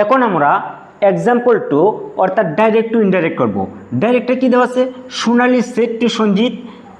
এখন আমরা এক্সাম্পল 2 অর্থাৎ ডাইরেক্ট টু ইনডাইরেক্ট করব। ডাইরেক্টে কি দেওয়া আছে, সোনালি সেড টু সঞ্জিত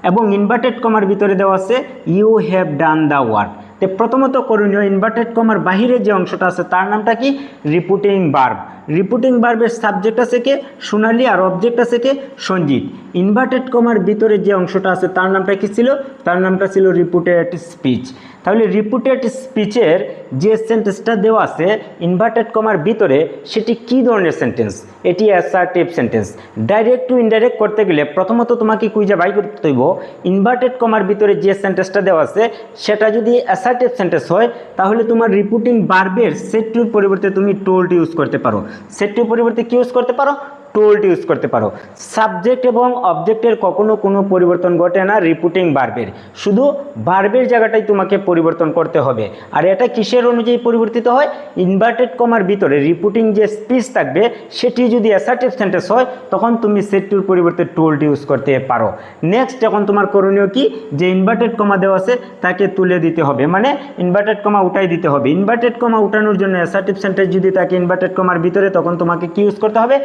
এবং ইনভার্টেড কমার ভিতরে দেওয়া আছে you have done the work. তো প্রথমত করণীয়, ইনভার্টেড কমার বাহিরে যে অংশটা আছে তার নামটা কি, রিপিটিং ভার্ব। রিপিটিং ভার্বের সাবজেক্ট আছে কে, সোনালি, আর অবজেক্ট আছে কে, সঞ্জিত। ইনভার্টেড কমার ভিতরে যে অংশটা আছে তার নামটা কি ছিল, তার নামটা ছিল রিপিটেড স্পিচ। তাহলে রিপিটেড স্পিচের যে সেন্টেন্সটা দেওয়া আছে ইনভার্টেড কমার ভিতরে, সেটি কি ধরনের সেন্টেন্স, এটি assertive sentence. Direct two indirect করতে গেলে প্রথমত তোমাকে খুঁজে বাই করতে হইব ইনভার্টেড কমার ভিতরে যে সেন্টেন্সটা দেওয়া আছে সেটা যদি অ্যাসার্টিভ সেন্টেন্স হয়, তাহলে তোমার রিপিটিং ভার্বের সেড টুর পরিবর্তে তুমি টোল্ড ইউজ করতে পারো। সেড টুর পরিবর্তে কি ইউজ করতে পারো, টোল্ড ইউজ করতে পারো। সাবজেক্ট এবং অবজেক্টের কখনো কোনো পরিবর্তন ঘটে না রিপিটিং ভার্বের, শুধু ভার্বের জায়গাটাই তোমাকে পরিবর্তন করতে হবে। আর এটা কিসের অনুযায়ী পরিবর্তিত হয়, ইনভার্টেড কমার ভিতরে রিপিটিং যে স্পিচ থাকবে সেটি যদি অ্যাসার্টিভ সেন্টেন্স হয় তখন তুমি সেড টুর পরিবর্তে টোল্ড ইউজ করতে পারো। নেক্সট এখন তোমার করণীয় কি, যে ইনভার্টেড কমা দেওয়া আছে তাকে তুলে দিতে হবে, মানে ইনভার্টেড কমা উঠাই দিতে হবে। ইনভার্টেড কমা উঠানোর জন্য অ্যাসার্টিভ সেন্টেন্স যদি থাকে ইনভার্টেড কমার ভিতরে, তখন তোমাকে কি ইউজ করতে হবে,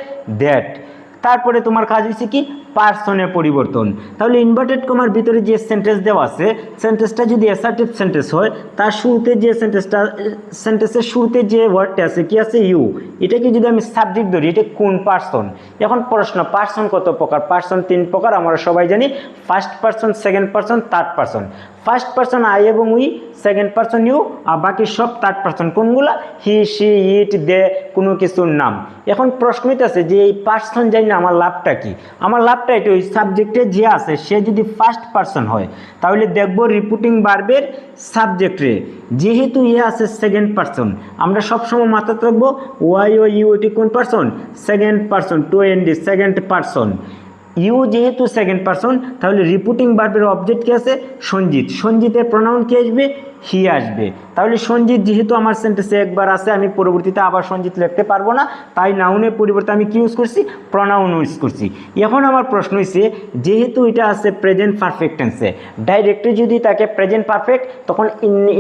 দ্যাট। তারপরে তোমার কাজ হচ্ছে কি, পার্সনের পরিবর্তন। তাহলে ইনভার্টেড কমার ভিতরে যে সেন্টেন্স দেওয়া আছে সেন্টেন্সটা যদি অ্যাসার্টিভ সেন্টেন্স হয়, তার শুরুতে যে সেন্টেন্সের শুরুতে যে ওয়ার্ডটা আছে কি আছে, ইউ, এটাকে যদি আমি সাবজেক্ট ধরি, এটা কোন পার্সন। এখন প্রশ্ন, পার্সন কত প্রকার, পার্সন 3 প্রকার আমরা সবাই জানি, first person, second person, third person. First person I এবং উই, সেকেন্ড পার্সন ইউ, আর বাকি সব থার্ড পার্সন। কোনগুলা, হি, সি, ইট, দে, কোনো কিছুর নাম। এখন প্রশ্ন আছে যে এই পার্সন জানি না আমার লাভটা কি, আমার লাভটা এটা ওই সাবজেক্টে যে আছে সে যদি ফার্স্ট পার্সন হয় তাহলে দেখব রিপিটিং ভার্বের সাবজেক্টে যেহেতু ইয়ে আছে সেকেন্ড পার্সন, আমরা সবসময় মাথায় রাখবো ওয়াই ও ইউ, এটি কোন person, second person, two N D, second person. You যেহেতু সেকেন্ড পার্সন, তাহলে রিপিটিং ভার্বের অবজেক্ট কি আছে, সঞ্জিত। সঞ্জিতের প্রনাউন কি আসবে, হি আসবে। তাহলে সঞ্জিত যেহেতু আমার সেন্টেন্সে একবার আছে, আমি পরবর্তীতে আবার সঞ্জিত লিখতে পারবো না, তাই নাউনের পরিবর্তে আমি কি ইউজ করছি, প্রনাউন ইউজ করছি। এখন আমার প্রশ্ন হচ্ছে, যেহেতু এটা আছে প্রেজেন্ট পারফেক্ট টেন্সে, ডাইরেক্টলি যদি তাকে প্রেজেন্ট পারফেক্ট, তখন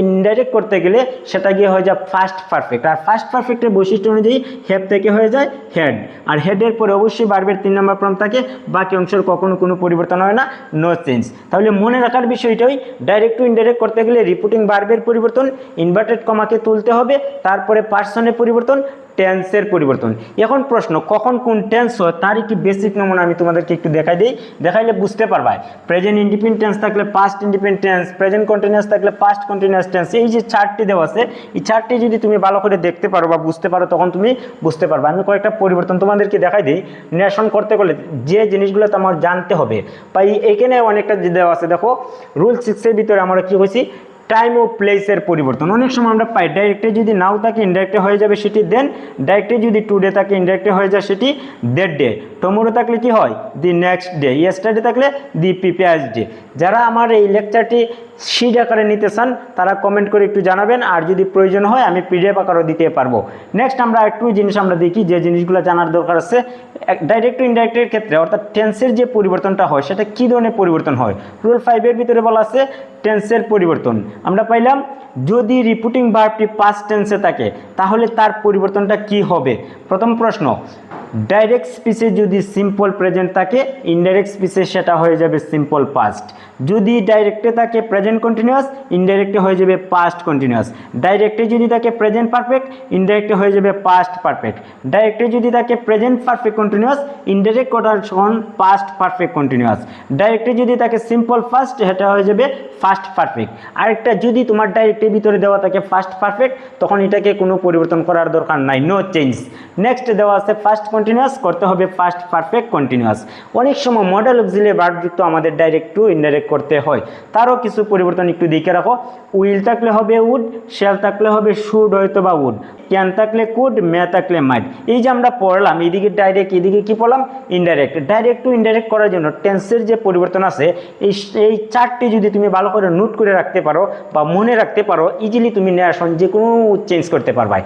ইনডাইরেক্ট করতে গেলে সেটা গিয়ে হয়ে যায় ফার্স্ট পারফেক্ট। আর ফার্স্ট পারফেক্টের বৈশিষ্ট্য অনুযায়ী হ্যাভ থেকে হয়ে যায় হেড, আর হেডের পরে অবশ্যই ভার্বের 3 নম্বর ফর্ম থাকে, বাকি অংশের কখনো কোনো পরিবর্তন হয় না, নো চেঞ্জ। তাহলে মনে রাখার বিষয়টাই, ডাইরেক্ট টু ইনডাইরেক্ট করতে গেলে রিপিটিং ভার্বের পরিবর্তন, ইনভার্টেড কমাকে তুলতে হবে, তারপরে পার্সনের পরিবর্তন, টেন্সের পরিবর্তন। এখন প্রশ্ন, কখন কোন টেন্স হয় তার একটি বেসিক নমুনা আমি তোমাদেরকে একটু দেখাই দিই, দেখাইলে বুঝতে পারবা। প্রেজেন্ট ইন্ডিপেন্ডেন্ট টেন্স থাকলে past independent tense, present continuous থাকলে পাস্ট কন্টিনিউয়াস টেন্স। এই যে চার্টটি দেওয়া আছে, এই চার্টটি যদি তুমি ভালো করে দেখতে পারো বা বুঝতে পারো তখন তুমি বুঝতে পারবা। আমি কয়েকটা পরিবর্তন তোমাদেরকে দেখাই দিই। নেশন করতে গেলে যে জিনিসগুলো তো আমার জানতে হবে, তাই এখানে অনেকটা দেওয়া আছে। দেখো রুল 6 এর ভিতরে আমরা কি হয়েছি, টাইম ও প্লেসের পরিবর্তন। অনেক সময় আমরা পাই ডাইরেক্টে যদি নাও থাকে ইনডাইরেক্টে হয়ে যাবে সেটি দেন, ডাইরেক্টে যদি টুডে থাকে ইনডাইরেক্টে হয়ে যায় সেটি দ্যাট ডে, টুমরো থাকলে কি হয়, দি নেক্সট ডে, ইয়েস্টারডে থাকলে দি প্রিভিয়াস ডে। যারা আমার এই লেকচারটি শিট আকারে নিতে চান তারা কমেন্ট করে একটু জানাবেন, আর যদি প্রয়োজন হয় আমি পিডিএফ আকারও দিতে পারবো। নেক্সট আমরা একটু জিনিস আমরা দেখি যে জিনিসগুলো জানার দরকার আছে ডাইরেক্ট টু ইনডাইরেক্টের ক্ষেত্রে, অর্থাৎ টেন্সের যে পরিবর্তনটা হয় সেটা কী ধরনের পরিবর্তন হয়। রুল 5 এর ভিতরে বলা আছে টেন্সের পরিবর্তন। আমরা পাইলাম যদি রিপিটিং ভার্বটি পাস্ট টেন্সে থাকে তাহলে তার পরিবর্তনটা কি হবে। প্রথম প্রশ্ন, ডাইরেক্ট স্পিচে যদি সিম্পল প্রেজেন্ট থাকে, ইনডাইরেক্ট স্পিচে সেটা হয়ে যাবে সিম্পল পাস্ট। যদি ডাইরেক্টে থাকে প্রেজেন্ট কন্টিনিউয়াস, ইনডাইরেক্টে হয়ে যাবে পাস্ট কন্টিনিউয়াস। ডাইরেক্টে যদি থাকে প্রেজেন্ট পারফেক্ট, ইনডাইরেক্টে হয়ে যাবে পাস্ট পারফেক্ট। ডাইরেক্টে যদি থাকে প্রেজেন্ট পারফেক্ট কন্টিনিউয়াস, ইনডাইরেক্ট করার সমান পাস্ট পারফেক্ট কন্টিনিউয়াস। ডাইরেক্টে যদি থাকে সিম্পল ফার্স্ট, সেটা হয়ে যাবে ফার্স্ট পারফেক্ট। আরেকটা, যদি তোমার ডাইরেক্টের ভিতরে দেওয়া থাকে ফার্স্ট পারফেক্ট, তখন এটাকে কোনো পরিবর্তন করার দরকার নাই, নো চেঞ্জ। নেক্সট দেওয়া আছে ফার্স্ট কন্টিনিউয়াস, করতে হবে ফার্স্ট পারফেক্ট কন্টিনিউয়াস। অনেক সময় মডেল অক্সিলারি ভার্বযুক্ত আমাদের ডাইরেক্ট টু ইনডাইরেক্ট করতে হয়, তারও কিছু পরিবর্তন একটু দেখে রাখো। উইল থাকলে হবে উড, শ্যাল থাকলে হবে শুড হয়তো বা উড, ক্যান থাকলে কুড, মে থাকলে মাইট। এই যে আমরা পড়লাম এইদিকে ডাইরেক্ট, এদিকে কি পড়লাম ইনডাইরেক্ট। ডাইরেক্ট টু ইনডাইরেক্ট করার জন্য টেন্সের যে পরিবর্তন আছে এই চারটি যদি তুমি ভালো করে নোট করে রাখতে পারো বা মনে রাখতে পারো, ইজিলি তুমি নেশন যে কোনো চেঞ্জ করতে পারবে।